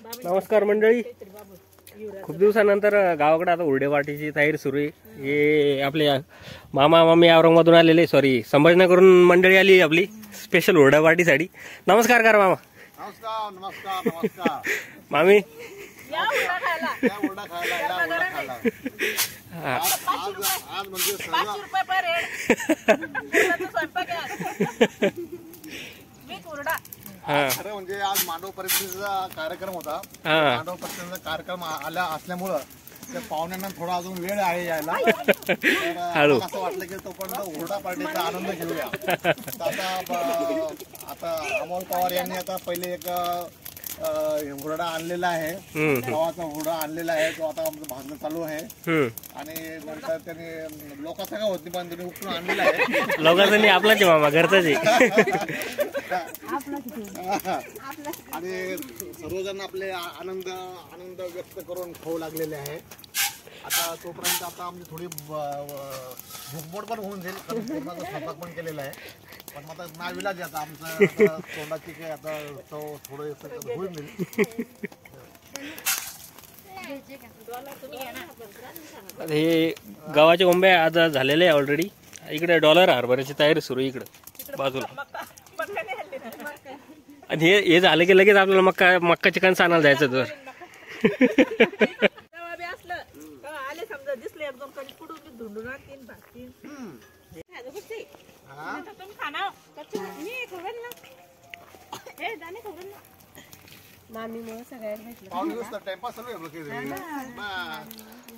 नमस्कार मंडळी. खूप दिवसानंतर गावाकडे आता हुरडे पार्टीची तयारी सुरू आहे. हे आपले मामा मामी औरंगाबादून आलेले, सॉरी संभाजीनगरहून मंडळी आली आपली स्पेशल हुरडा पार्टीसाठी. नमस्कार करा मामा. नमस्कार नमस्कार नमस्कार मामी. या हुरडा खायला आज म्हणजे खरं म्हणजे आज मांडव परिषदेचा कार्यक्रम होता. मांडव परिषदेचा कार्यक्रम आला असल्यामुळं त्या पाहुण्यांना थोडा अजून वेळ आहे यायला. असं वाटलं की तोपर्यंत हुरडा पार्टीचा आनंद घेऊया. आता अमोल पवार यांनी आता पहिले एक हुरडा आणलेला आहे, गव्हाचा हुरडा आणलेला आहे. तो आता आमचं भाजणं चालू आहे आणि नंतर त्यांनी लोकांसंग होती पण त्यांनी उपटून आणलेला आहे. लोकांचा आपलाच मामा घरचाच आहे. आणि सर्वजण आपले आनंद व्यक्त करून खाऊ लागलेले आहे. आता तोपर्यंत आता आमची थोडी भूकमोड पण होऊन जाईल, कारण पूर्ण स्वयंपाक पण केलेला आहे. पण आता नाविलाज आता आमचं तोंडाची काय आता थोडं होईल. हे गव्हाचे कोंबे आज झालेले आहे ऑलरेडी. इकडे डॉलर हरभऱ्याची तयारी सुरू आहे इकडे बाजूला. आणि हे झालं की लगेच आपल्याला मक्का चिकन आणायला जायचं. तर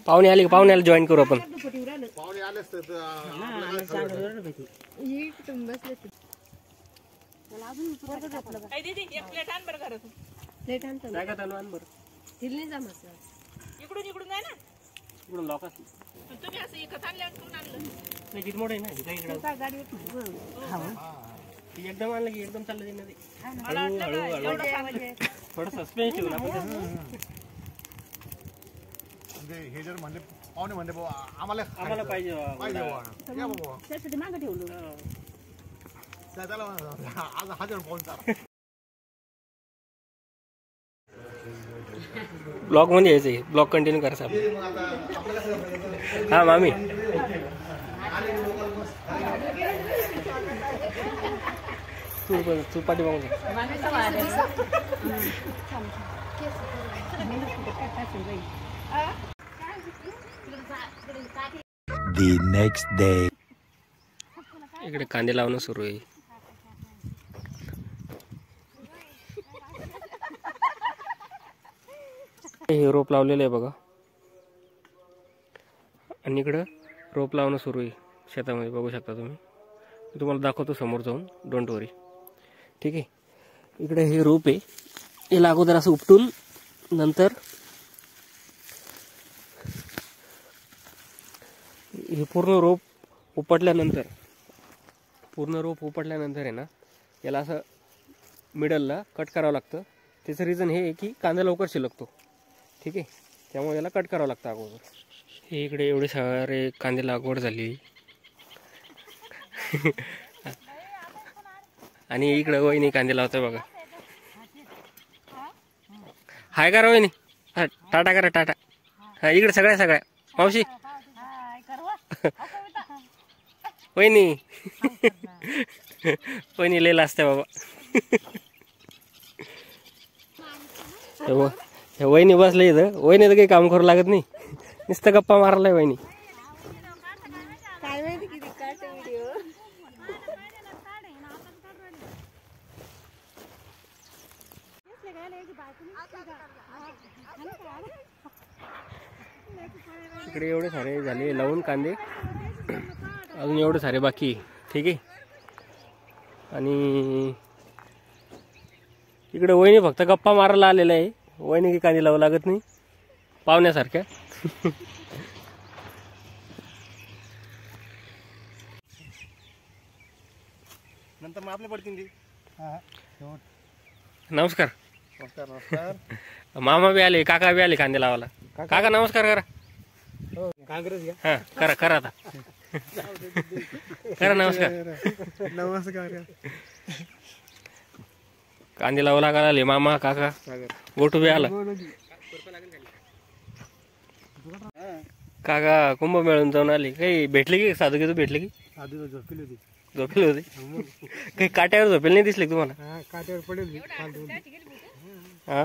पाहुणे आले की पाहुण्याला जॉईन करू आपण. पाहुणे आले एकदम आणलं की एकदम चाललं ते. थोडं सस्पेन्स ठेवून आपण. हे जर म्हणजे पाहुणे म्हणजे आम्हाला पाहिजे मागे ठेवलं आज हा जण पाहुणचार. ब्लॉग मध्ये यायचंय, ब्लॉग कंटिन्यू करायचा. हा मामी. तू पाठी बघू. The next day. इकडे कांदे लावणं सुरू आहे. हे रोप लावलेलं आहे बघा. आणि इकडं रोप लावणं सुरू आहे शेतामध्ये, बघू शकता तुम्ही. मी तुम्हाला दाखवतो समोर जाऊन, डोंट वरी. ठीक आहे. इकडे हे रोप आहे, हे अगोदर असं उपटून नंतर हे पूर्ण रोप उपटल्यानंतर आहे ना, याला असं मिडलला कट करावं लागतं. त्याचं रिझन हे आहे की कांदा लवकर शिलकतो. ठीक आहे, त्यामुळे याला कट करावं लागतं अगोदर. हे इकडे एवढे सारे कांदे लागवड झाली. आणि इकडे वहिनी कांदे लावतोय बघा. हाय करा वहिनी, टाटा करा टाटा. हा इकडे सगळ्या मावशी वहिनी. वहिनी लिहिला असते बाबा. वहिनी बसले इथं. वहिनी तर काही काम करू लागत नाही, नुसतं गप्पा मारलाय वहिनी. इकडे एवढे सारे झाले लावून कांदे, अजून एवढे सारे बाकी. ठीक आहे. आणि इकडे वहिनी फक्त गप्पा मारायला आलेला आहे. वहिनी की कांदे लावू लागत नाही पाहुण्यासारख्या. नंतर मग आपले पडतील. नमस्कार. नमस्कार. मामा बी आले, काका बी आले कांदे लावायला. काका नमस्कार करा. काँग्रेस घ्या. हा करा आता. करा नमस्कार. नमस्कार. कांदे लावू लागायला आले मामा काका. गोटू बी आला काका कुंभमेळून जाऊन आली काही भेटली की साधू घेतो भेटली की झोपेल होती काही काट्यावर झोपेल नाही दिसले तुम्हाला काट्यावर पडेल हा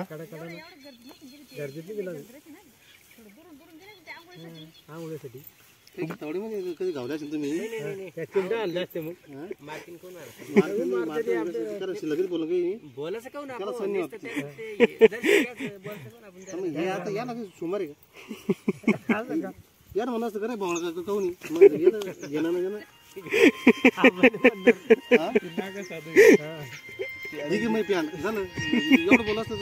कधी गावल्या असेल तुम्ही लगेच बोल बोलायचं काऊन हे आता या ना सोमवार आहे का यार म्हणा असतं करे भावना का काऊन घेणं ना घेणं ठीक आहे मग प्यान झालं एवढं बोला असतं